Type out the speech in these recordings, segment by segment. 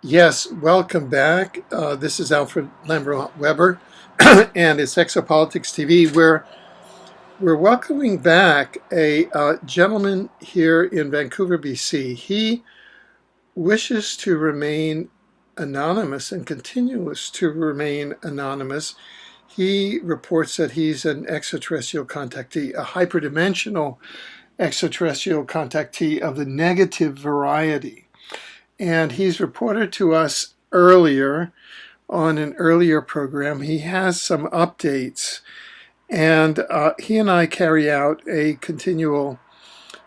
Yes, welcome back. This is Alfred Lambert Weber, and it's Exopolitics TV. We're welcoming back a gentleman here in Vancouver, BC. He wishes to remain anonymous and continues to remain anonymous. He reports that he's an extraterrestrial contactee, a hyperdimensional extraterrestrial contactee of the negative variety. And he's reported to us earlier on an earlier program. He has some updates, and he and I carry out a continual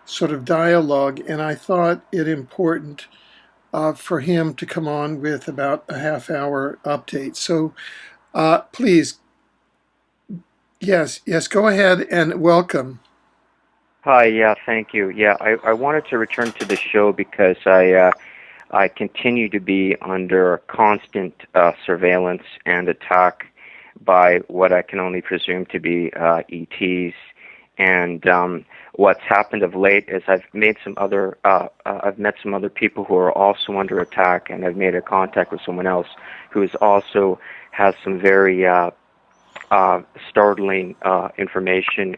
sort of dialogue, and I thought it important for him to come on with about a half-hour update. So please, yes, go ahead and welcome. Hi, yeah, thank you. Yeah, I wanted to return to the show because I continue to be under constant surveillance and attack by what I can only presume to be ETs. And what's happened of late is I've met some other people who are also under attack, and I've made a contact with someone else who is also has some very startling information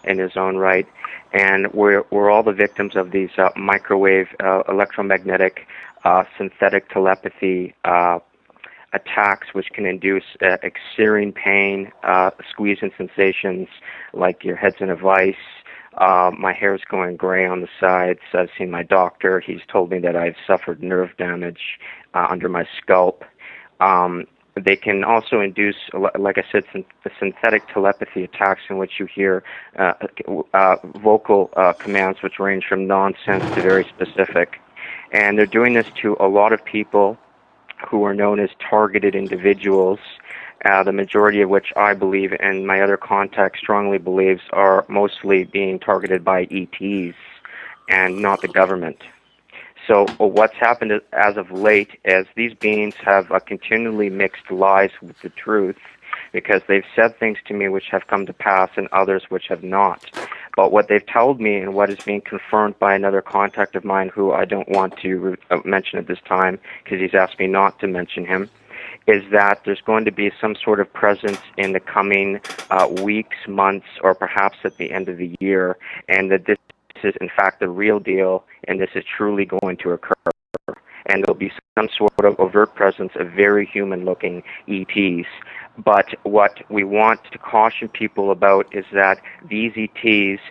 in his own right, and we're all the victims of these microwave electromagnetic synthetic telepathy attacks, which can induce searing pain, squeezing sensations like your head's in a vice. My hair's going gray on the sides. I've seen my doctor. He's told me that I've suffered nerve damage under my scalp. They can also induce, like I said, synthetic telepathy attacks in which you hear vocal commands which range from nonsense to very specific. And they're doing this to a lot of people who are known as targeted individuals, the majority of which I believe, and my other contact strongly believes, are mostly being targeted by ETs and not the government. So what's happened as of late is these beings have continually mixed lies with the truth, because they've said things to me which have come to pass and others which have not. But what they've told me, and what is being confirmed by another contact of mine who I don't want to mention at this time because he's asked me not to mention him, is that there's going to be some sort of presence in the coming weeks, months, or perhaps at the end of the year, and that this is in fact the real deal, and this is truly going to occur. And there'll be some sort of overt presence of very human-looking ETs. But what we want to caution people about is that these ETs,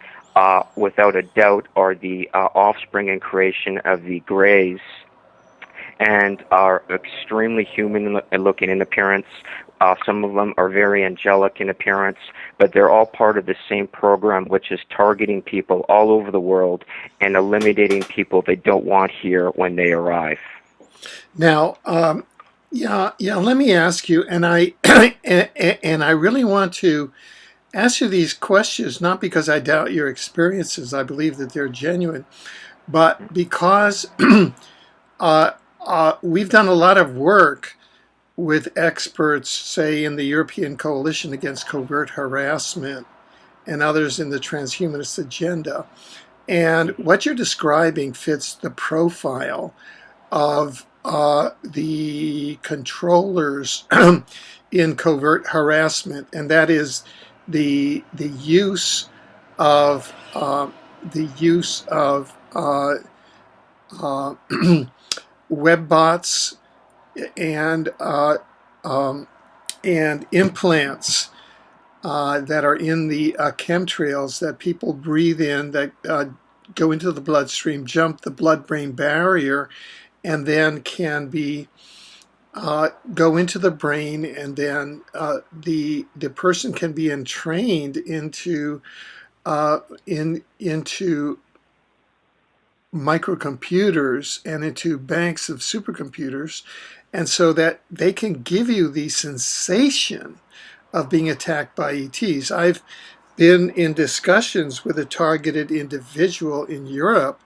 without a doubt, are the offspring and creation of the Greys, and are extremely human-looking in appearance. Some of them are very angelic in appearance, but they're all part of the same program, which is targeting people all over the world and eliminating people they don't want here when they arrive. Now, let me ask you, and I and I really want to ask you these questions, not because I doubt your experiences. I believe that they're genuine, but because we've done a lot of work with experts, say, in the European Coalition Against Covert Harassment and others in the transhumanist agenda. And what you're describing fits the profile of the controllers in covert harassment, and that is the use of web bots and implants that are in the chemtrails that people breathe in, that go into the bloodstream, jump the blood-brain barrier, and then can be go into the brain, and then the person can be entrained into into microcomputers and into banks of supercomputers, and so that they can give you the sensation of being attacked by ETs. I've been in discussions with a targeted individual in Europe,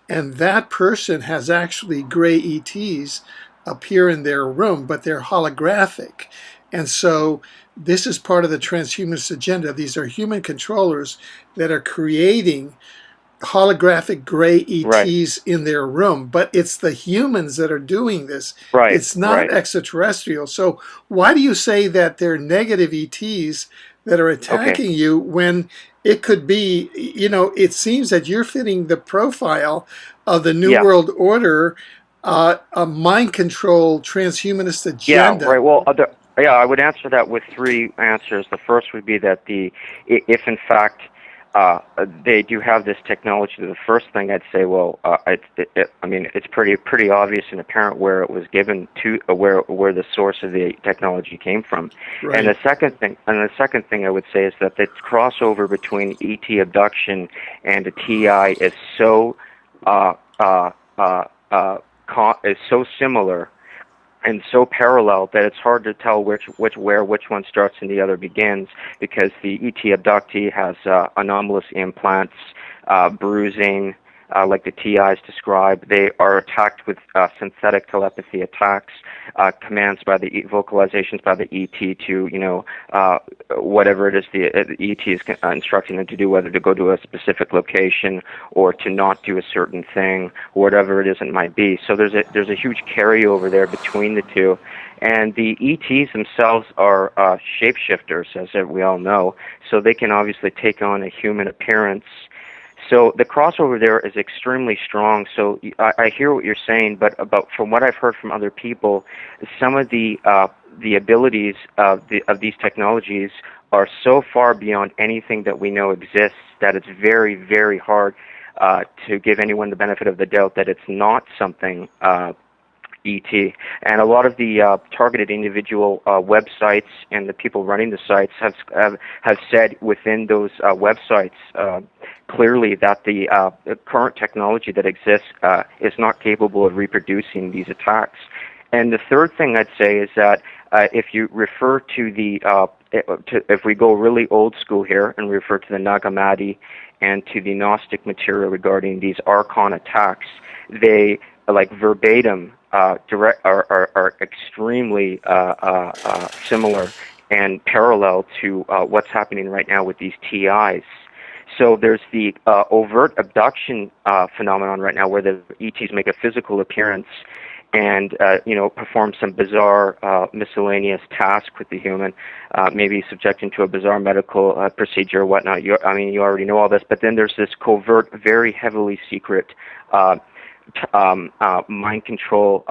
and that person has actually Grey ETs appear in their room, but they're holographic. And so this is part of the transhumanist agenda. These are human controllers that are creating holographic gray Right. ETs in their room, but it's the humans that are doing this. Right. It's not Right. extraterrestrial. So why do you say that they're negative ETs that are Okay. attacking you when it could be, it seems that you're fitting the profile of the New Yeah. World Order, a mind control transhumanist Yeah, agenda. right. Well, yeah, I would answer that with three answers. The first would be that if in fact they do have this technology, the first thing I'd say, well, I mean, it's pretty obvious and apparent where it was given to, where the source of the technology came from. And Right. the second thing I would say is that the crossover between ET abduction and a TI is so uh, uh, uh, is so similar and so parallel that it's hard to tell which one starts and the other begins, because the ET abductee has anomalous implants, bruising, like the TIs describe. They are attacked with synthetic telepathy attacks, commands by the vocalizations by the ET to, whatever it is the ET is instructing them to do, whether to go to a specific location or to not do a certain thing, whatever it is it might be. So there's a huge carryover there between the two. And the ETs themselves are shapeshifters, as we all know, so they can obviously take on a human appearance. So the crossover there is extremely strong. So I hear what you're saying, but from what I've heard from other people, some of the abilities of these technologies are so far beyond anything that we know exists that it's very, very hard to give anyone the benefit of the doubt that it's not something ET. And a lot of the targeted individual websites and the people running the sites have said within those websites clearly that the current technology that exists is not capable of reproducing these attacks. And the third thing I'd say is that if you refer to if we go really old school here and refer to the Nag Hammadi and to the Gnostic material regarding these Archon attacks, they like verbatim are extremely similar and parallel to what's happening right now with these TIs. So there's the overt abduction phenomenon right now, where the ETs make a physical appearance and perform some bizarre miscellaneous task with the human, maybe subjecting to a bizarre medical procedure or whatnot. You already know all this. But then there's this covert, very heavily secret mind control,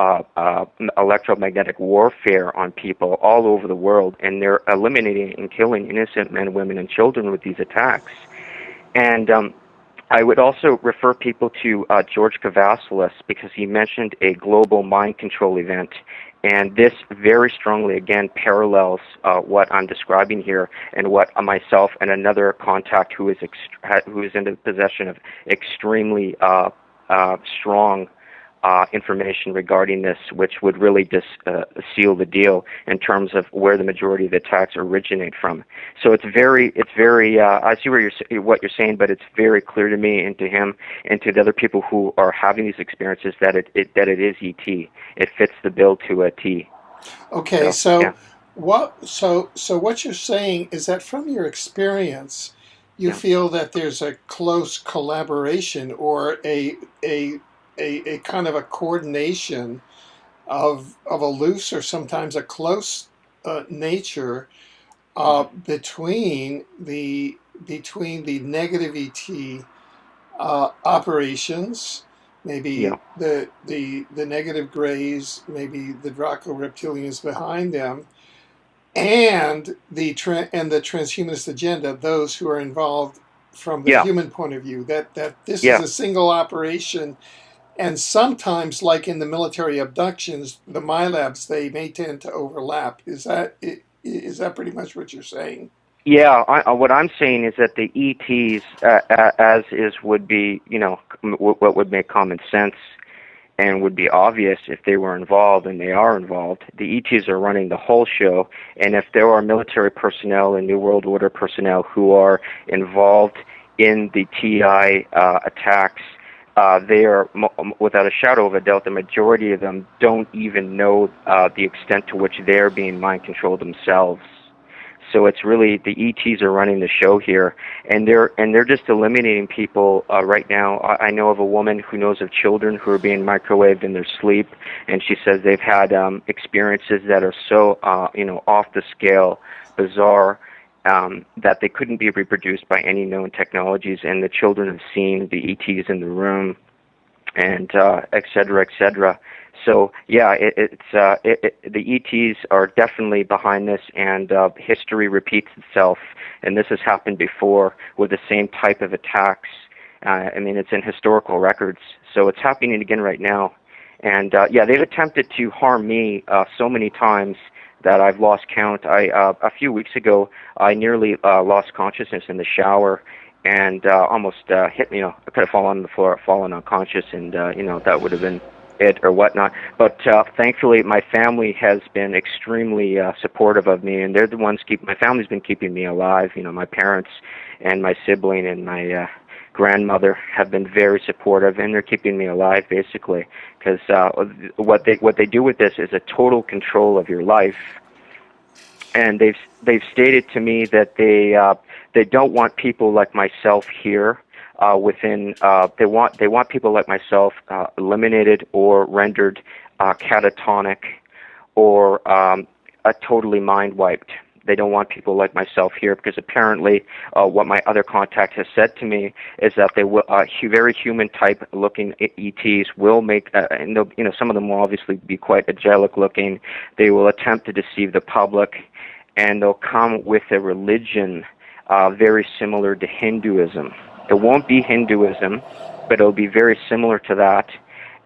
electromagnetic warfare on people all over the world, and they're eliminating and killing innocent men, women, and children with these attacks. And I would also refer people to George Kavasilis, because he mentioned a global mind control event, and this very strongly, again, parallels what I'm describing here, and what myself and another contact who is in the possession of extremely strong information regarding this, which would really just seal the deal in terms of where the majority of the attacks originate from. So it's very. I see what you're saying, but it's very clear to me and to him and to the other people who are having these experiences that it is ET. It fits the bill to a T. Okay, Yeah, so what you're saying is that from your experience, you yeah, feel that there's a close collaboration, or a kind of a coordination of a loose or sometimes a close nature between the negative ET operations, yeah, maybe the negative grays, maybe the Draco reptilians behind them, and the transhumanist agenda, those who are involved from the yeah, human point of view. That this is yeah. a single operation, and sometimes, like in the military abductions, the MILABs, they may tend to overlap. Is that pretty much what you're saying? Yeah, what I'm saying is that the ETs, as is, would be, what would make common sense and would be obvious if they were involved, and they are involved. The ETs are running the whole show, and if there are military personnel and New World Order personnel who are involved in the TI attacks, they are, without a shadow of a doubt, the majority of them don't even know the extent to which they're being mind controlled themselves. So it's really the ETs are running the show here, and they're just eliminating people right now. I know of a woman who knows of children who are being microwaved in their sleep, and she says they've had experiences that are so off the scale, bizarre, that they couldn't be reproduced by any known technologies, and the children have seen the ETs in the room, and et cetera, et cetera. So yeah, the ETs are definitely behind this, and history repeats itself, and this has happened before with the same type of attacks. I mean, it's in historical records, so it's happening again right now. And yeah, they've attempted to harm me so many times that I've lost count. A few weeks ago, I nearly lost consciousness in the shower, and almost hit me. I could have fallen on the floor, fallen unconscious, and that would have been it or whatnot. But thankfully, my family has been extremely supportive of me, and they're the ones my family's been keeping me alive. My parents and my sibling and my grandmother have been very supportive, and they're keeping me alive basically, because what they do with this is a total control of your life. And they've stated to me that they don't want people like myself here within. They want people like myself eliminated or rendered catatonic or totally mind wiped. They don't want people like myself here because apparently what my other contact has said to me is that they will very human type looking ETs will make and some of them will obviously be quite angelic looking. They will attempt to deceive the public, and they'll come with a religion very similar to Hinduism. It won't be Hinduism, but it'll be very similar to that.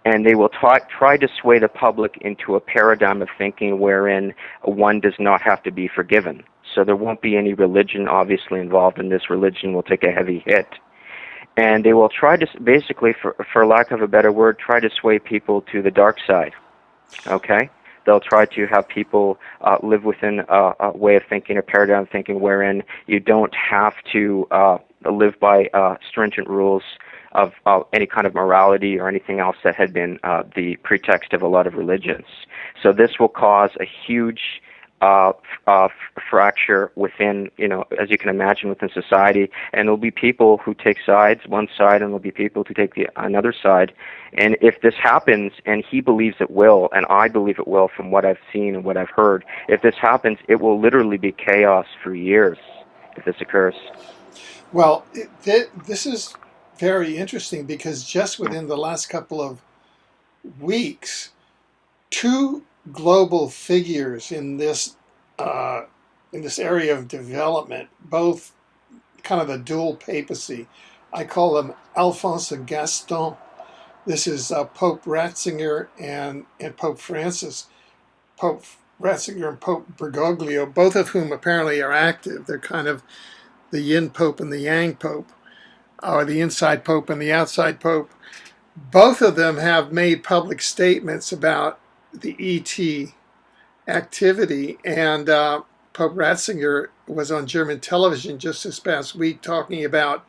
And they will try to sway the public into a paradigm of thinking wherein one does not have to be forgiven. So there won't be any religion obviously involved in this. Religion will take a heavy hit. And they will try to, basically, for lack of a better word, try to sway people to the dark side. Okay? They'll try to have people live within a way of thinking, a paradigm of thinking wherein you don't have to live by stringent rules of any kind of morality or anything else that had been the pretext of a lot of religions. So this will cause a huge fracture within, as you can imagine, within society, and there'll be people who take sides, one side, and there'll be people who take another side. And if this happens, and he believes it will, and I believe it will from what I've seen and what I've heard, if this happens, it will literally be chaos for years if this occurs. Well, this is very interesting because just within the last couple of weeks, two global figures in this area of development, both kind of the dual papacy. I call them Alphonse and Gaston. This is Pope Ratzinger and Pope Francis. Pope Ratzinger and Pope Bergoglio, both of whom apparently are active. They're kind of the yin pope and the yang pope, or the inside pope and the outside pope. Both of them have made public statements about the ET activity, and Pope Ratzinger was on German television just this past week talking about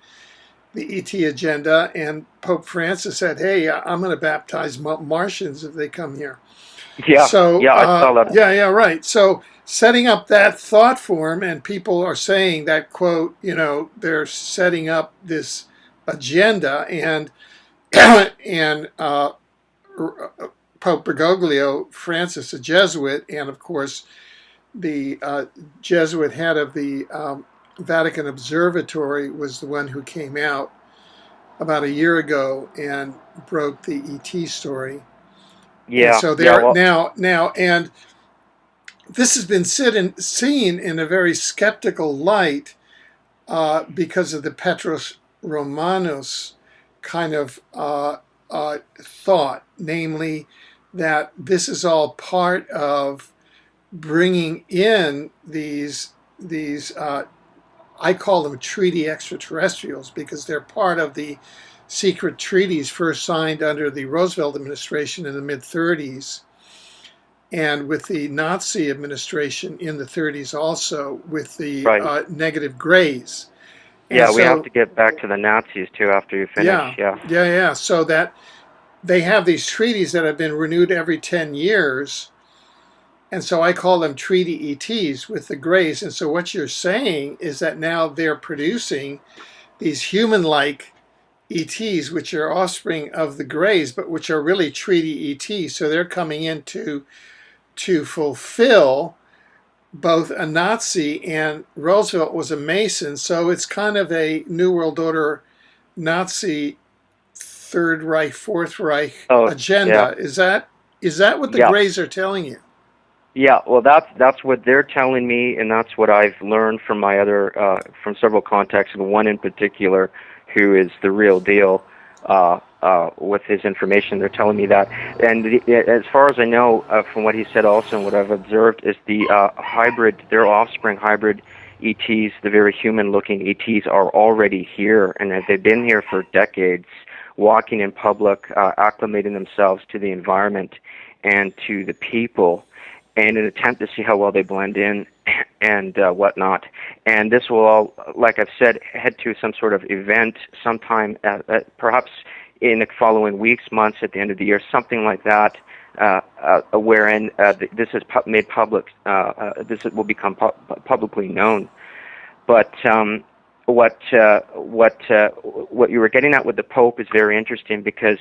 the ET agenda, and Pope Francis said, hey, I'm going to baptize Martians if they come here. Yeah, so, I saw that. Yeah, right. So setting up that thought form, and people are saying that, quote, they're setting up this agenda, and and Pope Bergoglio, Francis, a Jesuit, and of course the Jesuit head of the Vatican Observatory was the one who came out about a year ago and broke the ET story. Yeah. And so they're now, and this has been seen in a very skeptical light because of the Petros Romanus kind of thought, namely that this is all part of bringing in these I call them treaty extraterrestrials because they're part of the secret treaties first signed under the Roosevelt administration in the mid-30s, and with the Nazi administration in the 30s also, with the negative grays. And yeah, we have to get back to the Nazis too after you finish. Yeah. So that they have these treaties that have been renewed every 10 years, And so I call them treaty ETs with the Greys. And so what you're saying is that now they're producing these human-like ETs, which are offspring of the Greys, but which are really treaty ETs. So they're coming in to fulfill both a Nazi, and Roosevelt was a Mason. So it's kind of a New World Order Nazi Third Reich, Fourth Reich Oh, yeah, agenda. Is that what the yeah, Greys are telling you? yeah. Well, that's what they're telling me, and that's what I've learned from my other from several contacts, and one in particular, who is the real deal with his information. They're telling me that, and as far as I know, from what he said, also, and what I've observed, is the hybrid, their offspring hybrid ETs, the very human-looking ETs, are already here, and that they've been here for decades, walking in public, acclimating themselves to the environment and to the people, in an attempt to see how well they blend in and whatnot. And this will all, like I've said, head to some sort of event sometime, perhaps in the following weeks, months, at the end of the year, something like that, wherein this is made public. Will become publicly known. But what you were getting at with the Pope is very interesting, because,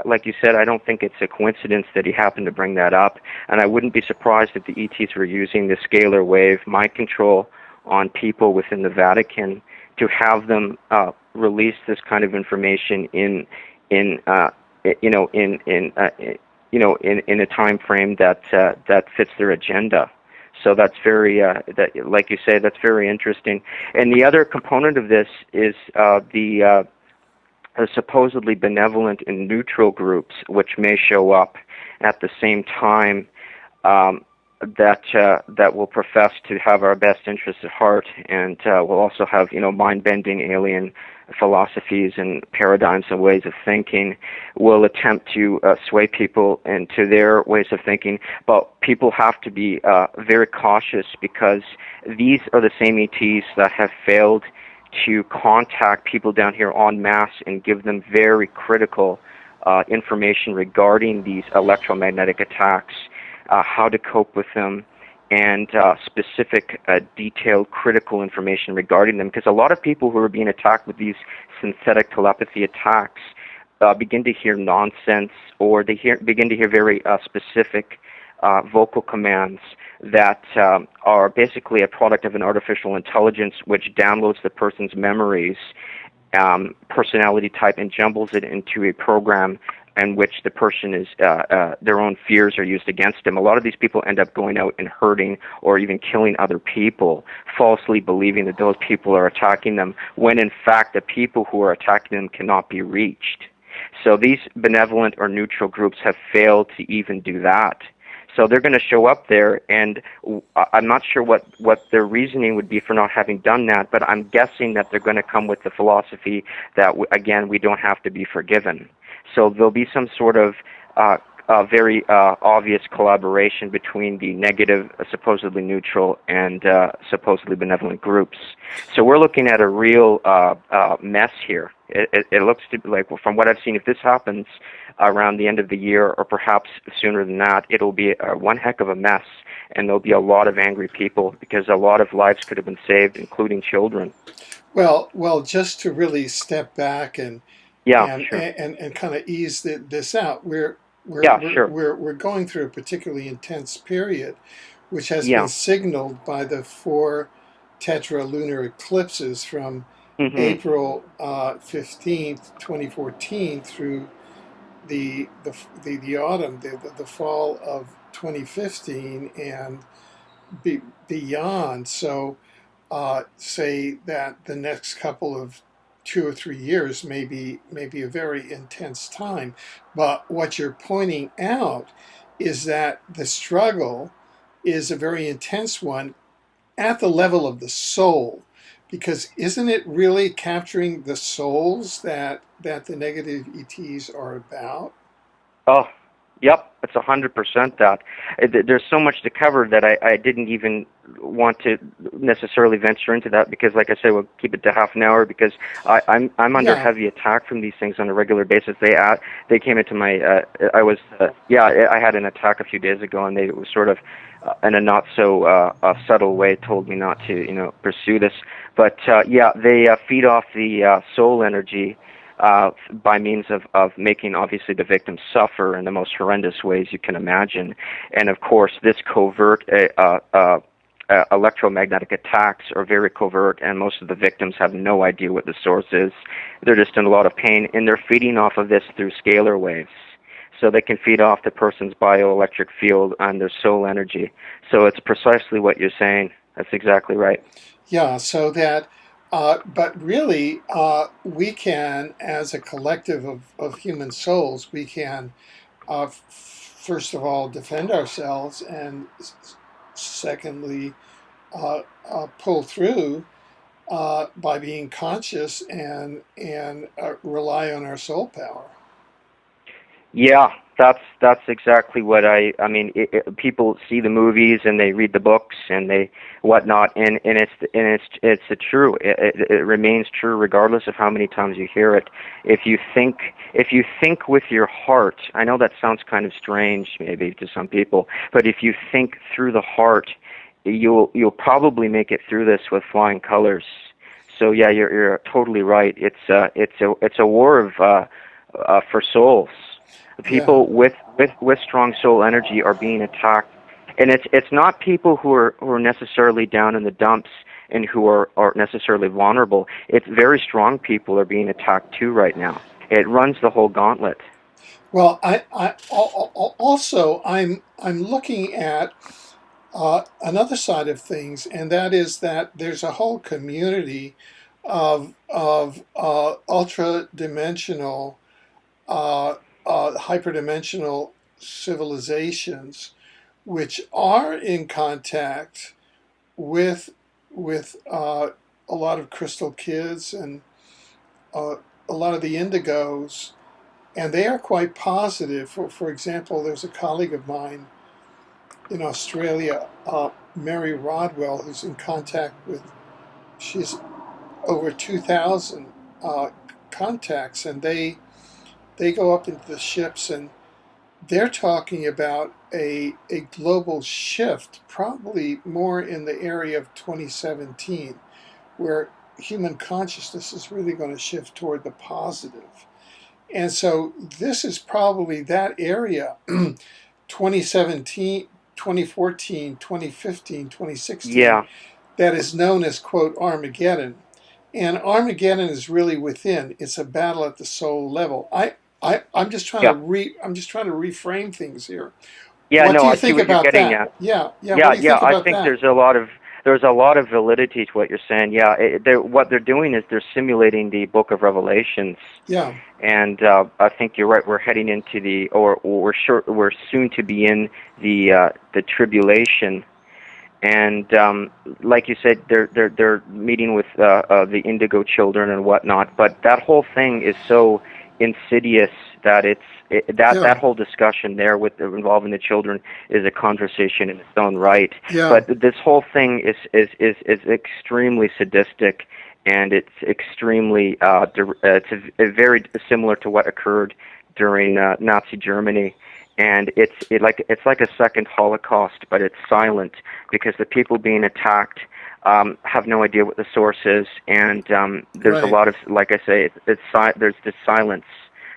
like you said, I don't think it's a coincidence that he happened to bring that up, and I wouldn't be surprised if the ETs were using the scalar wave mind control on people within the Vatican to have them release this kind of information in a time frame that fits their agenda. So that's very, like you say, that's very interesting. And the other component of this is the supposedly benevolent and neutral groups, which may show up at the same time, that will profess to have our best interests at heart, and will also have mind-bending alien philosophies and paradigms and ways of thinking, will attempt to sway people into their ways of thinking. But people have to be very cautious, because these are the same ETs that have failed to contact people down here en masse and give them very critical information regarding these electromagnetic attacks, how to cope with them, and specific, detailed, critical information regarding them. Because a lot of people who are being attacked with these synthetic telepathy attacks begin to hear nonsense, or they begin to hear very specific vocal commands that are basically a product of an artificial intelligence, which downloads the person's memories, personality type, and jumbles it into a program in which the person is, their own fears are used against them. A lot of these people end up going out and hurting or even killing other people, falsely believing that those people are attacking them, when in fact the people who are attacking them cannot be reached. So these benevolent or neutral groups have failed to even do that. So they're going to show up there, and I'm not sure what their reasoning would be for not having done that, but I'm guessing that they're going to come with the philosophy that, again, we don't have to be forgiven. So there'll be some sort of very obvious collaboration between the negative, supposedly neutral, and supposedly benevolent groups. So we're looking at a real mess here. It looks to be like, well, from what I've seen, if this happens around the end of the year, or perhaps sooner than that, it'll be one heck of a mess, and there'll be a lot of angry people, because a lot of lives could have been saved, including children. Well, just to really step back and Yeah, sure. kind of ease this out, Yeah, sure. we're going through a particularly intense period, which has been Yeah. signaled by the four tetralunar eclipses from Mhm. April 15th, 2014, through the autumn, the fall of 2015, and beyond. So, say that the next couple of 2 or 3 years may be a very intense time. But what you're pointing out is that the struggle is a very intense one at the level of the soul, because isn't it really capturing the souls that the negative ETs are about? Oh, Yep, it's 100% that. There's so much to cover that I didn't even want to necessarily venture into that because, like I said, we'll keep it to half an hour because I'm under Yeah. heavy attack from these things on a regular basis. They came into my I had an attack a few days ago, and they sort of in a not so subtle way told me not to pursue this. But they feed off the soul energy by means of making, obviously, the victim suffer in the most horrendous ways you can imagine. And, of course, this covert electromagnetic attacks are very covert, and most of the victims have no idea what the source is. They're just in a lot of pain, and they're feeding off of this through scalar waves. So they can feed off the person's bioelectric field and their soul energy. So it's precisely what you're saying. That's exactly right. Yeah, so that, but really, we can, as a collective of human souls, we can, first of all, defend ourselves, and secondly, pull through by being conscious and rely on our soul power. Yeah, that's exactly what I mean. People see the movies and they read the books and they whatnot, and it's true. It remains true regardless of how many times you hear it. If you think with your heart, I know that sounds kind of strange maybe to some people, but if you think through the heart, you'll probably make it through this with flying colors. So yeah, you're totally right. It's a war of for souls. Yeah, People with strong soul energy are being attacked, and it's not people who are necessarily down in the dumps and who are necessarily vulnerable. It's very strong people are being attacked too right now. It runs the whole gauntlet. well, also I'm looking at another side of things, and that is that there's a whole community of ultra dimensional, hyperdimensional civilizations, which are in contact with a lot of crystal kids and a lot of the indigos, and they are quite positive. For example, there's a colleague of mine in Australia, Mary Rodwell, who's in contact with, she's over 2,000 contacts, and they go up into the ships, and they're talking about a global shift, probably more in the area of 2017, where human consciousness is really going to shift toward the positive. And so this is probably that area, 2017, 2014, 2015, 2016, Yeah, that is known as, quote, Armageddon. And Armageddon is really within. It's a battle at the soul level. I'm just trying to yeah, reframe things here. yeah. What do No, you I see think what you're about getting that? at. Yeah, yeah. What Yeah, do you yeah. think I about think that? there's a lot of validity to what you're saying. Yeah, what they're doing is they're simulating the Book of Revelations, Yeah, and I think you're right. We're heading into we're soon to be in the tribulation, and like you said, they're meeting with the indigo children and whatnot. But that whole thing is so insidious that that yeah, whole discussion there with involving the children is a conversation in its own right. yeah. But this whole thing is extremely sadistic, and it's extremely it's very similar to what occurred during Nazi Germany. And it's like a second Holocaust, but it's silent because the people being attacked have no idea what the source is, and there's a Right, lot of, like I say, there's this silence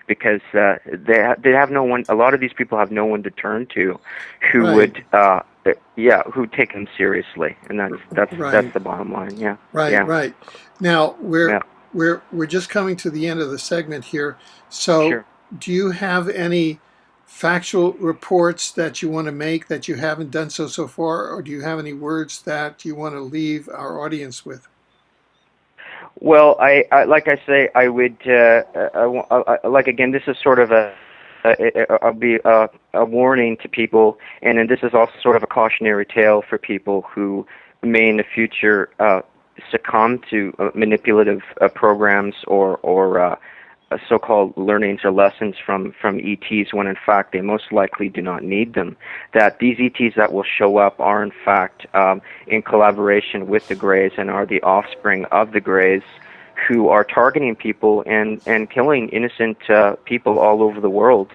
because they have no one. A lot of these people have no one to turn to, who right, would who take them seriously, and that's right, the bottom line. Yeah, right, yeah, right. Now yeah. we're just coming to the end of the segment here. So, Sure. do you have any factual reports that you want to make that you haven't done so far, or do you have any words that you want to leave our audience with? Well, I like I say, I would like again. This is sort of a warning to people, and then this is also sort of a cautionary tale for people who may in the future succumb to manipulative programs or so-called learnings or lessons from ETs when in fact they most likely do not need them. That these ETs that will show up are in fact in collaboration with the Greys and are the offspring of the Greys, who are targeting people and killing innocent people all over the world.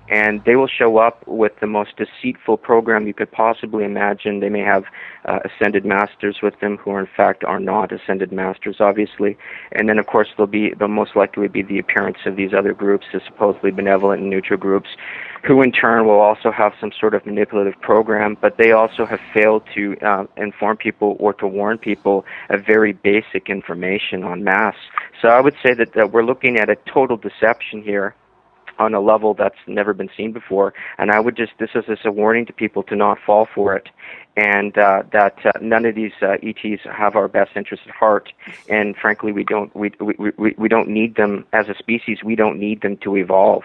And they will show up with the most deceitful program you could possibly imagine. They may have ascended masters with them who in fact are not ascended masters, obviously. And then, of course, they'll most likely be the appearance of these other groups, the supposedly benevolent and neutral groups, who in turn will also have some sort of manipulative program, but they also have failed to inform people or to warn people of very basic information en masse. So I would say that we're looking at a total deception here on a level that's never been seen before, and I would this is a warning to people to not fall for it, and that none of these ETs have our best interest at heart, and frankly, we don't need them as a species. We don't need them to evolve,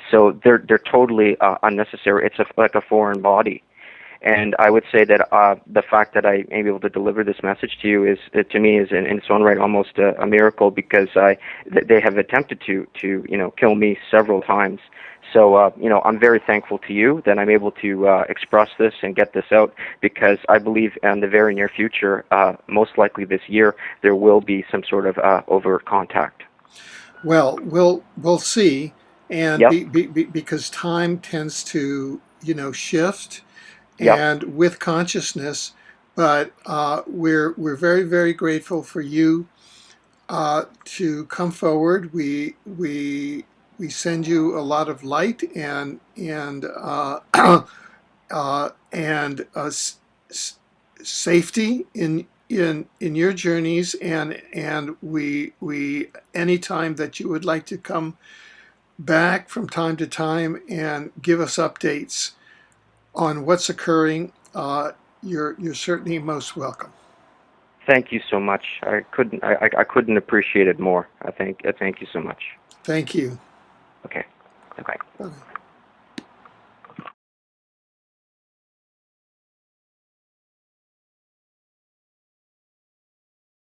so they're totally unnecessary. It's like a foreign body. And I would say that the fact that I am able to deliver this message to you is, to me, is in its own right almost a miracle, because they have attempted to kill me several times. So I'm very thankful to you that I'm able to express this and get this out, because I believe in the very near future, most likely this year, there will be some sort of overt contact. Well, we'll see, and Yep. because time tends to shift. Yep. And with consciousness, but we're very, very grateful for you to come forward. We send you a lot of light and safety in your journeys, and we anytime that you would like to come back from time to time and give us updates on what's occurring, you're certainly most welcome. Thank you so much. I couldn't appreciate it more. I thank you so much. Thank you. Okay. Okay. Bye.